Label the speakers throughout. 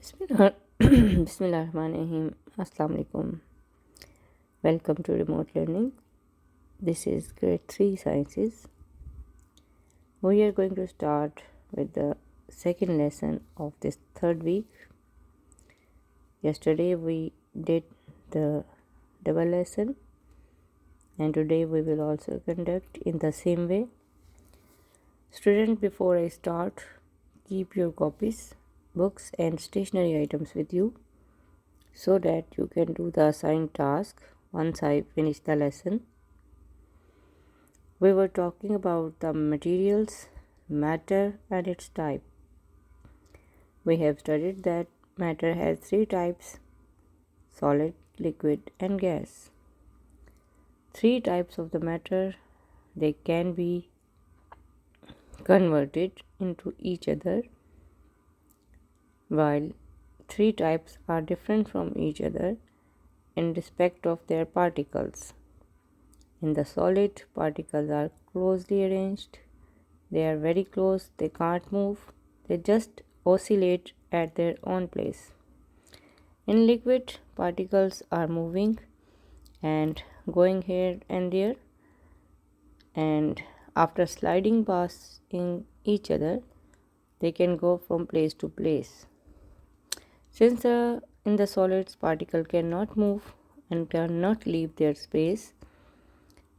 Speaker 1: Bismillah. Bismillahirrahmanirrahim. Assalamu alaikum. Welcome to remote learning. This is grade 3 sciences. We are going to start with the second lesson of this third week. Yesterday we did the double lesson, and today we will also conduct in the same way. Student, before I start, keep your copies, books and stationery items with you so that you can do the assigned task once I finish the lesson. We were talking about the materials, matter and its type. We have studied that matter has three types: solid, liquid and gas. Three types of the matter, they can be converted into each other, while three types are different from each other in respect of their particles. In the solid, particles are closely arranged. They are very close, they can't move, they just oscillate at their own place. In liquid, particles are moving and going here and there, and after sliding past each other, they can go from place to place. Since in the solids, particle cannot move and cannot leave their space,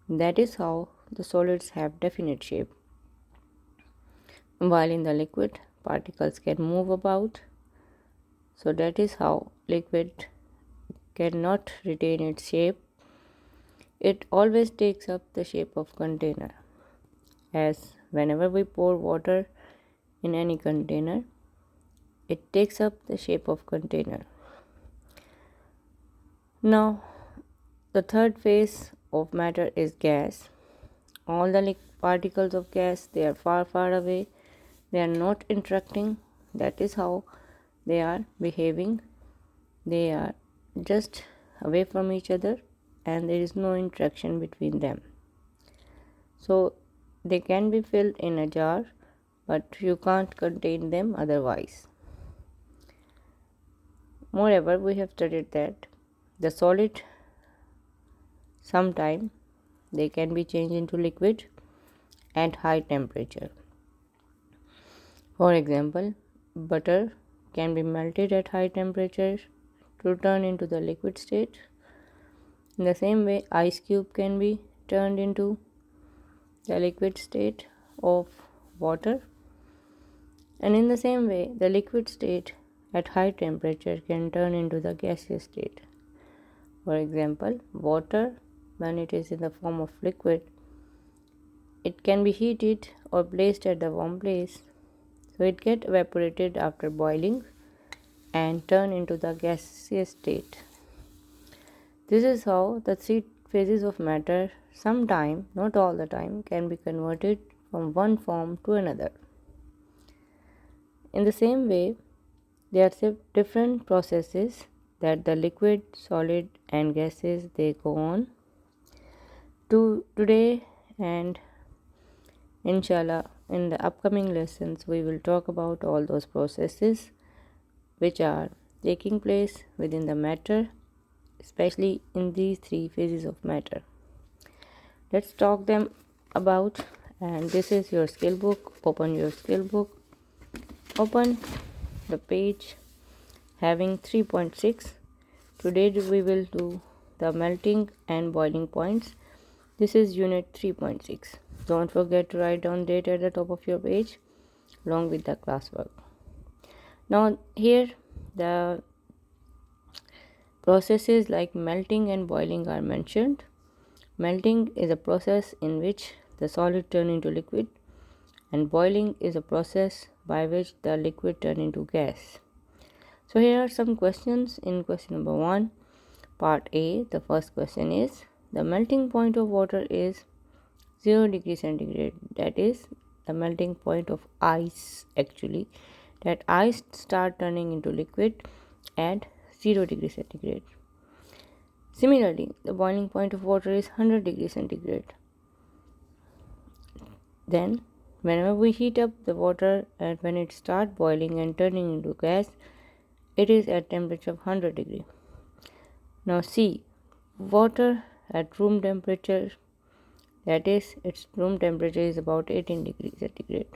Speaker 1: that is how the solids have definite shape. While in the liquid, particles can move about, so that is how liquid cannot retain its shape. It always takes up the shape of container, as whenever we pour water in any container, it takes up the shape of container. Now, the third phase of matter is gas. All the particles of gas, they are far away. They are not interacting. That is how they are behaving. They are just away from each other and there is no interaction between them. So they can be filled in a jar, but you can't contain them otherwise. Moreover, we have studied that the solid, sometime they can be changed into liquid at high temperature. For example, butter can be melted at high temperature to turn into the liquid state. In the same way, ice cube can be turned into the liquid state of water. And in the same way, the liquid state at high temperature can turn into the gaseous state. For example, water, when it is in the form of liquid, it can be heated or placed at the warm place, so it gets evaporated after boiling and turn into the gaseous state. This is how the three phases of matter, sometime, not all the time, can be converted from one form to another. In the same way, there are different processes that the liquid, solid and gases, they go on. Today and inshallah in the upcoming lessons, we will talk about all those processes which are taking place within the matter, especially in these three phases of matter. Let's talk them about, and this is your skill book. Open your skill book. Open the page having 3.6. Today we will do the melting and boiling points. This is unit 3.6. Don't forget to write down date at the top of your page along with the classwork. Now here the processes like melting and boiling are mentioned. Melting is a process in which the solid turn into liquid, and boiling is a process by which the liquid turn into gas. So here are some questions. In question number 1, part A, the first question is, the melting point of water is 0 degree centigrade. That is the melting point of ice actually. That ice start turning into liquid at 0 degree centigrade. Similarly, the boiling point of water is 100 degree centigrade. Then whenever we heat up the water and when it start boiling and turning into gas, it is at temperature of 100 degree. Now C, water at room temperature, that is its room temperature is about 18 degrees centigrade.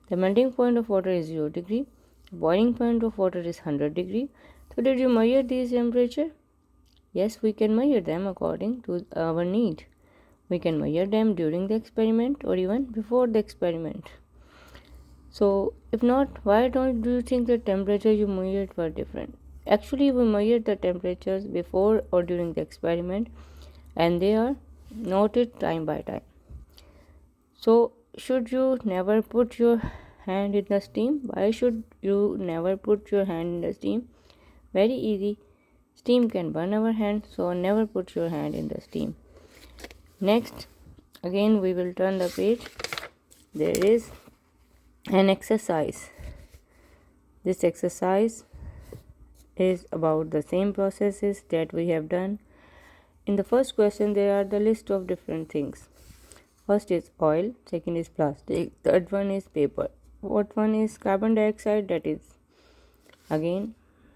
Speaker 1: The melting point of water is 0 degree. The boiling point of water is 100 degree. So did you measure these temperature? Yes, we can measure them according to our need. We can measure them during the experiment or even before the experiment. So if not, why do you think the temperature you measured were different? Actually, we measured the temperatures before or during the experiment, and they are noted time by time. So should you never put your hand in the steam? Why should you never put your hand in the steam? Very easy. Steam can burn our hand, so never put your hand in the steam. Next, again we will turn the page. There is an exercise. This exercise is about the same processes that we have done. In the first question, there are the list of different things. First is oil, second is plastic, third one is paper, fourth one is carbon dioxide, that is again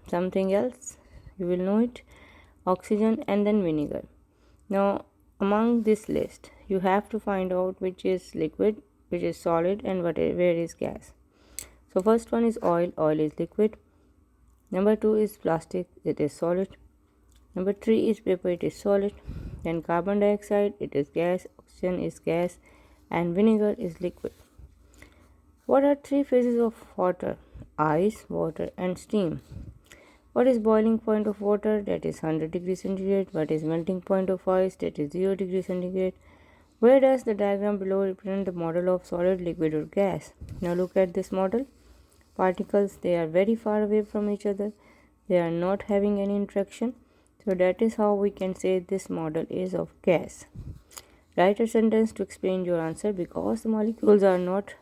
Speaker 1: something else, you will know it, oxygen, and then vinegar. Now among this list you have to find out which is liquid, which is solid, and where is gas. So first one is oil, oil is liquid. Number 2 is plastic, it is solid. Number 3 is paper, it is solid. Then carbon dioxide, it is gas, oxygen is gas, and vinegar is liquid. What are 3 phases of water? Ice, water, and steam. What is boiling point of water? That is 100 degrees centigrade. What is melting point of ice? That is 0 degrees centigrade. Where does the diagram below represent the model of solid, liquid, or gas? Now look at this model. Particles, they are very far away from each other. They are not having any interaction. So that is how we can say this model is of gas. Write a sentence to explain your answer. Because the molecules are not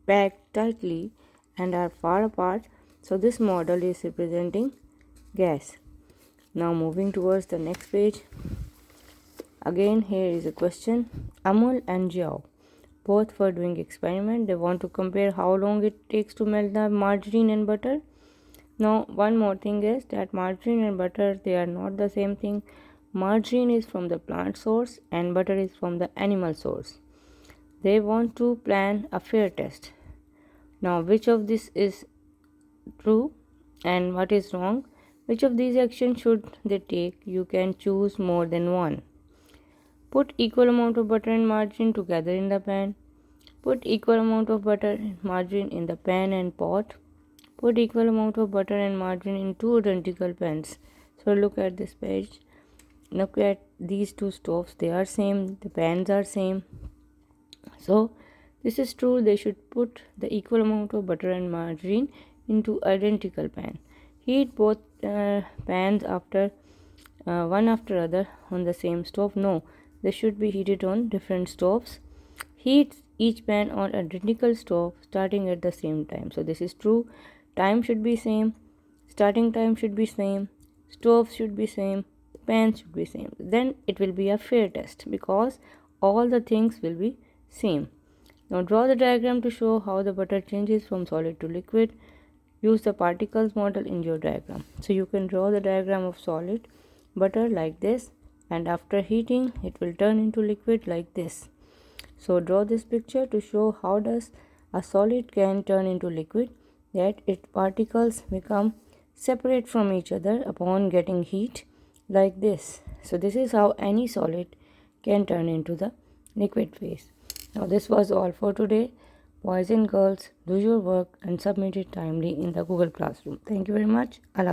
Speaker 1: packed tightly and are far apart, so this model is representing gas. Now moving towards the next page. Again here is a question. Amul and Jiao both were doing experiment. They want to compare how long it takes to melt the margarine and butter. Now one more thing is that margarine and butter, they are not the same thing. Margarine is from the plant source and butter is from the animal source. They want to plan a fair test. Now which of this is true and what is wrong? Which of these actions should they take? You can choose more than one. Put equal amount of butter and margarine together in the pan. Put equal amount of butter and margarine in the pan and pot. Put equal amount of butter and margarine in 2 identical pans. So look at this page. Look at these 2 stoves. They are same. The pans are same. So this is true. They should put the equal amount of butter and margarine into identical pan. Heat both pans after one after other on the same stove. No, they should be heated on different stoves. Heat each pan on identical stove starting at the same time. So this is true. Time should be same, starting time should be same, stoves should be same, pans should be same. Then it will be a fair test because all the things will be same. Now draw the diagram to show how the butter changes from solid to liquid. Use the particles model in your diagram. So you can draw the diagram of solid butter like this, and after heating it will turn into liquid like this. So draw this picture to show how does a solid can turn into liquid, that its particles become separate from each other upon getting heat like this. So this is how any solid can turn into the liquid phase. Now this was all for today. Boys and girls, do your work and submit it timely in the Google Classroom. Thank you very much. Allah